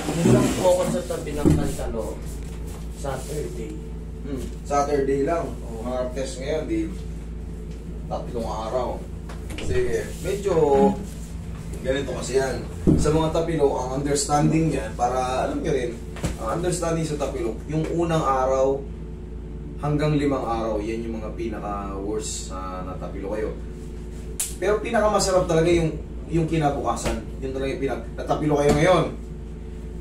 Yun lang po ako sa tabi ng Kantalo. Saturday. Saturday lang. Oo. Mga test ngayon, di 3 araw. Sige, medyo ganito kasi yan. Sa mga tapilok, ang understanding yan, para alam nyo rin, ang understanding sa tapilok, yung unang araw hanggang 5 araw, yan yung mga pinaka-worst na natapilok kayo. Pero pinakamasarap talaga yung kinabukasan. Yun talaga yung natapilok kayo ngayon.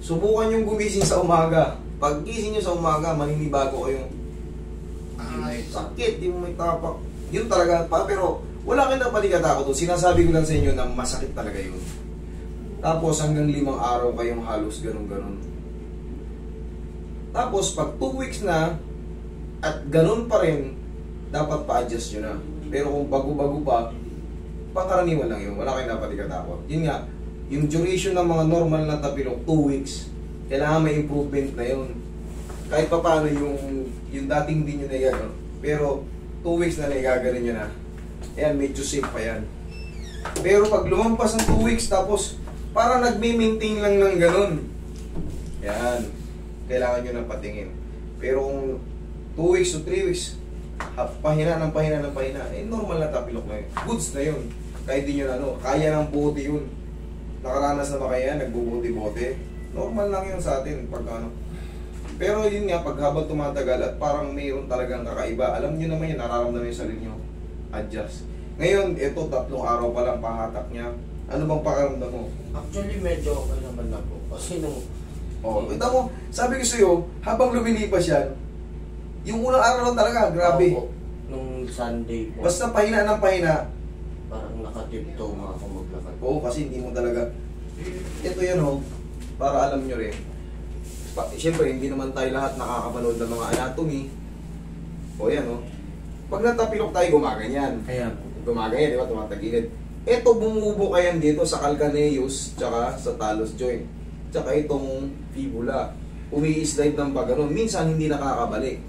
Subukan yung gumising sa umaga. Pag gising nyo sa umaga, maninibago kayong sakit, yung may tapak. Yun talaga pa, pero wala kayo na paligatatakot doon. Sinasabi ko lang sa inyo na masakit talaga yun. Tapos hanggang 5 araw kayong halos ganun-ganun. Tapos pag 2 weeks na at ganun pa rin, dapat pa-adjust nyo na. Pero kung bago-bago pa, pangkaraniwan lang yun. Wala kayo na paligatatakot. Yun nga, yung duration ng mga normal na tapilok, 2 weeks, kailangan may improvement na yun. Kahit pa paano yung dating din nyo na yan. No? Pero 2 weeks na nagagaling nyo na. Ayan, medyo safe pa yan. Pero pag lumampas ng 2 weeks, tapos parang nagme-maintain lang ng ganun. Yan. Kailangan nyo na patingin. Pero kung 2 weeks to 3 weeks, pahina ng pahina, normal na tapilok na yun. Goods na yun. Kahit di nyo na, kaya ng bote yun. Nakaranas na ba kaya, nagbubuti-bote? Normal lang yun sa atin. Pero yun nga, pag habang tumatagal at parang mayroon talagang kakaiba, alam nyo naman yun, nararamdaman yung sarili nyo. Adjust. Ngayon, ito 3 araw pa lang pahatak niya. Ano bang pakaramdam mo? Actually, medyo okay naman na po. Kasi nung... Ito mo, sabi ko sa'yo, habang lumilipas yan, yung unang araw lang talaga, grabe. Nung Sunday po. Basta pahina ng pahina. Parang nakatiptoe mga ako maglakad. Oo, kasi hindi mo talaga. Ito yan para alam nyo rin. Siyempre, hindi naman tayo lahat nakakapanood ng mga anatomy. Yan Pag natapilok tayo, gumaganyan. Ayan. Gumaganyan, di ba? Tumatagilid. Ito, bumubo kayan dito sa calcaneus, tsaka sa talus joint. Tsaka itong fibula. Umi-slide ng pagano. Minsan, hindi nakakabalik.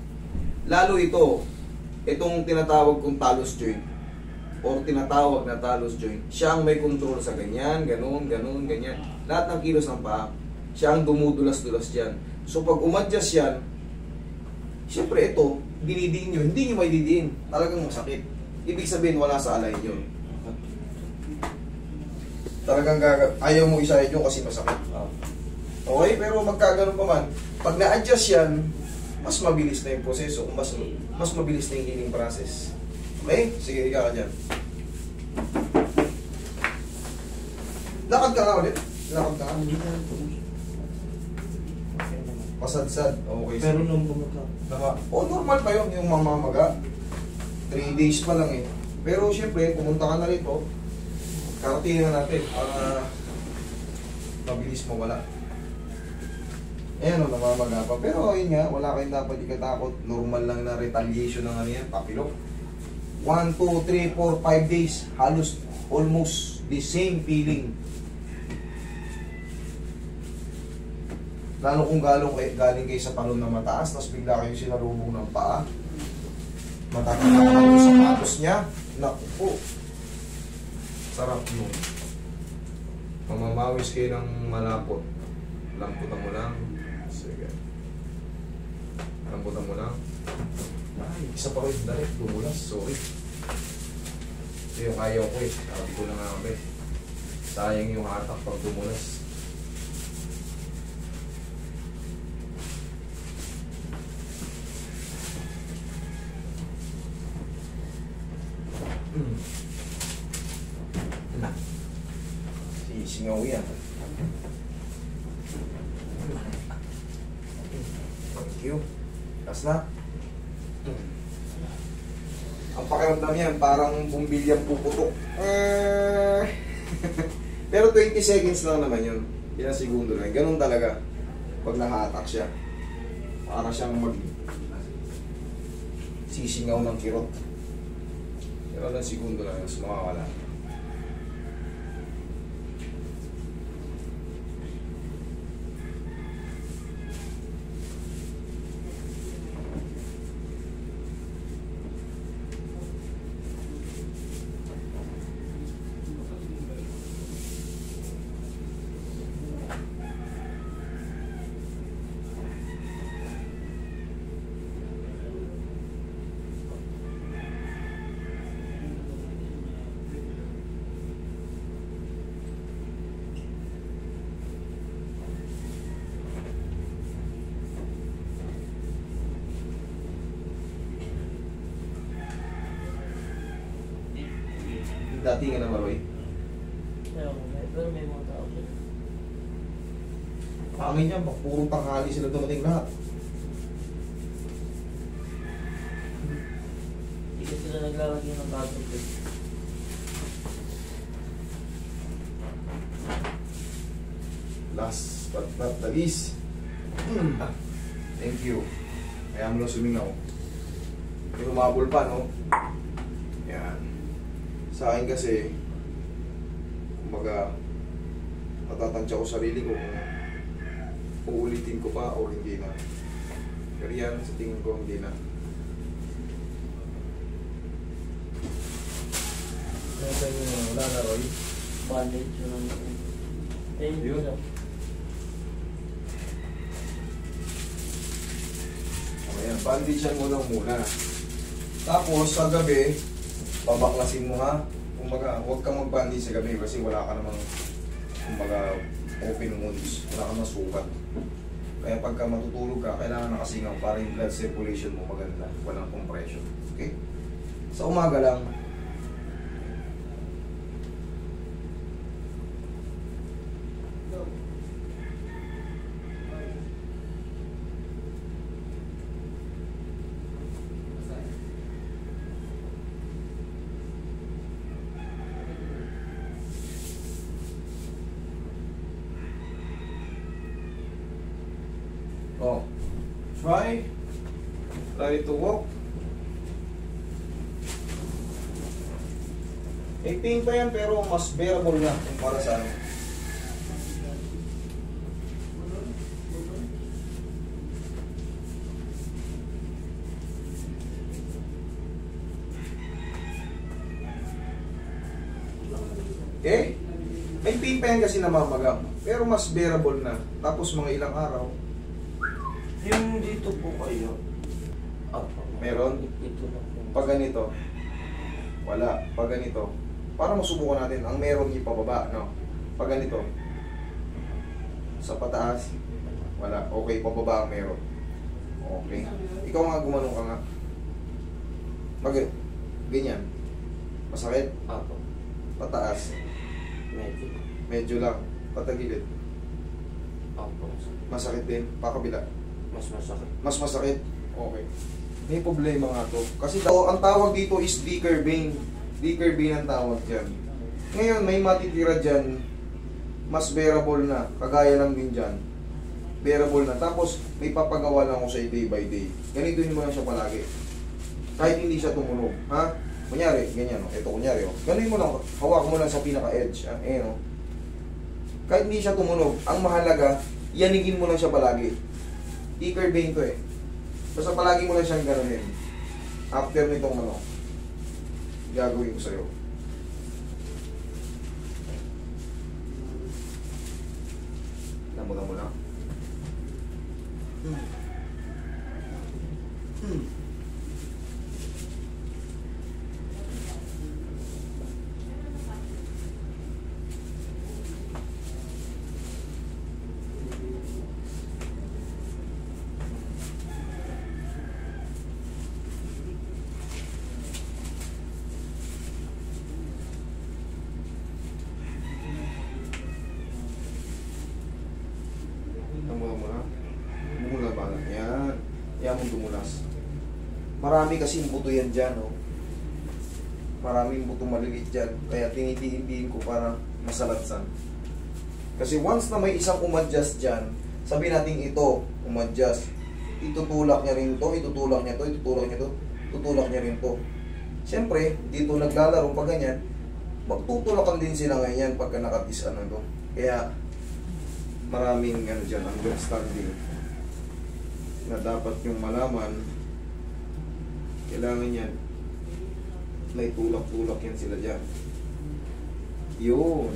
Lalo itong tinatawag kong talus joint, or tinatawag na talus joint, siya ang may control sa ganyan, ganun, ganyan. Lahat ng kilos ng paa, siya ang dumudulas-dulas dyan. So pag umadjust yan, siyempre ito, dinidiin nyo, hindi nyo may didiin. Talagang masakit. Ibig sabihin, wala sa alay nyo. Talagang ayaw mo isahin nyo kasi masakit. Okay, pero magkaganon pa man, pag na-adjust yan, mas mabilis na yung proseso, mas mabilis na yung healing process. Okay? Sige, ika ka dyan. Lakad ka nga ulit. Lakad ka nga. Pasadsad. Okay. Pero nung bumaka. Normal pa yun, yung mamamaga. 3 days pa lang eh. Pero syempre, pumunta ka na rito, karatingin na natin para mabilis mawala. Ayan namamaga pa. Pero ayun nga, wala kayong dapat ikatakot. Normal lang na retaliation ng yan, tapilok. 1, 2, 3, 4, 5 days, halos almost the same feeling. Lalo kung galing kayo sa talon na mataas, tapos bigla kayo sinalubong ng paa. Matatatakan yung sapatos niya. Naku po. Sarap mo. Mamamawis kayo ng malapot. Lamputan mo lang. Sige. Lamputan mo lang. Ay, isa pa rin. Dali, tumulas. Sorry. Ito yung ayaw ko eh. Sabi ko na nga kami. Sayang yung hatak pag tumulas. Singaw yan. Thank you. Tapos na. Ang pakiramdam yan, parang bumbilyang puputok. Pero 20 seconds lang naman yun. Ilang segundo lang. Ganun talaga. Pag nakahatak siya. Para siyang sisingaw ng kirot. Pero ilang segundo lang. Mas makawala. datingan na Maroy. Pero may mga tao siya. Pangin yan, puro tanghali sila dumating lahat. Hindi kasi sila naglalagay ng bathroom eh. Last but not the least. Thank you. Kaya mo lang sumingaw. May umabol pa, no? Yan. Sa akin kasi, kumbaga, matatansya ko sarili ko kung uulitin ko pa o hindi na. Pero yan, sa tingin ko, hindi na. Kaya tayo wala na, Roy. Bandage yun ang... Yun. Ayan, bandage mo lang muna. Tapos, sa gabi, babaklasin mo ha. Kumbaga, huwag kang mag-bandage sa gabi kasi wala ka namang, kumbaga, open wounds. Wala kang masukat. Kaya pagka matutulog ka, kailangan nakasingaw para yung blood circulation mo maganda. Walang compression. Okay? Sa umaga lang, oh, try to walk. May pain pa yan pero mas bearable na kumpara sa ano. Okay? May pain pa yan kasi namamagam pero mas bearable na. Tapos mga ilang araw, Yung dito po kayo. meron. Ito na po. Pag ganito, wala. Pag ganito, para masubukan natin, ang meron ipababa, no? Pag ganito, sa pataas, wala. Okay, pababa ang meron. Okay. Ikaw nga gumanong ka nga. Ganyan. Masakit. Apo. Pataas. Medyo. Medyo lang. Patagilid. Apo. Masakit din. Pakabila. Mas masakit. Mas masakit. Okay. May problema nga to. Kasi ang tawag dito is Dicker vein. Dicker vein ang tawag dyan. Ngayon, may matitira dyan, mas bearable na. Kagaya lang din dyan. Bearable na. Tapos, may papagawa lang ako sa day by day. Ganito mo lang siya palagi. Kahit hindi siya tumunog. Ha? Kunyari, ganyan. Ito, kunyari. Ganun mo lang. Hawak mo lang sa pinaka-edge. Ayan. Kahit hindi siya tumunog, ang mahalaga, yanigin mo lang siya palagi. Dicker vein to eh. Basta palagi mo lang siyang gano'n. After nitong ano, gagawin ko sa'yo. Damo-damo na. Damo-damo na. Bumula ba? Yan. Yan mong dumulas. Marami kasing buto yan dyan, oh. Maraming buto maliliit dyan. Kaya tinitiin ko para masalatsan. Kasi once na may isang umadjust dyan, sabi natin ito, umadjust. Itutulak niya rin to, itutulak niya to, itutulak niya to, tutulak niya rin to. Siyempre, dito naglalaro pa ganyan, magtutulakan din sila ngayon pagka nakatis ano to. Kaya, maraming ano dyan, understanding na dapat yung malaman, kailangan yan may tulak-tulak yan sila dyan. Yun,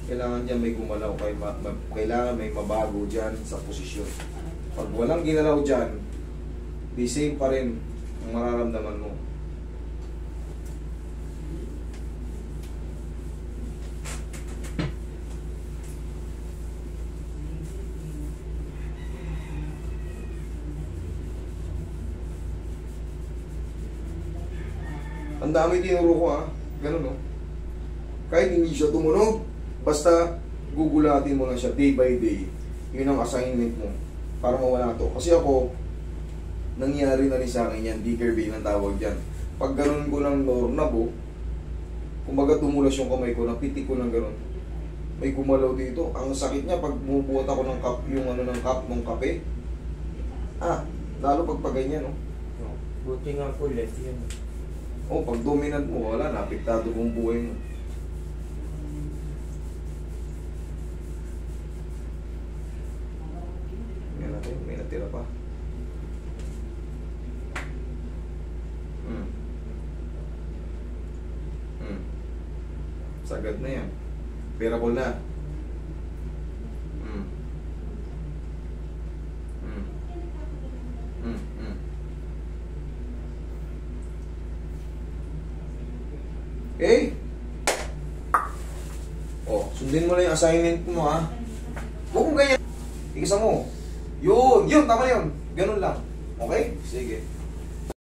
kailangan dyan may gumalaw, kailangan may mabago dyan sa posisyon. Pag walang ginalaw dyan, the same pa rin ang mararamdaman mo. Ang dami tinuro ko, ganun, no? Kahit hindi siya tumunog, basta gugulatin mo lang siya day by day. Yun ang assignment mo para mawala to. Kasi ako, nangyari na rin sa akin yan, Dicker Vein ang tawag dyan. Pag ganun ko ng doorknob, kumbaga tumulas yung kamay ko, napitik ko ng ganun. May gumalaw dito. Ang sakit niya pag bumubuhat ako ng cup, yung ano ng cup ng kape. Lalo pag ganyan, no? Buti nga po left yun. Pag dominant mo, wala, napiktado kong buhay mo. Yan natin, may natira pa. Sagad na yan. Bearable na. Okay? Sundin mo lang yung assignment mo, ha? Huwag mong ganyan. Ikisa mo. Yun, tama na yun. Ganun lang. Okay? Sige.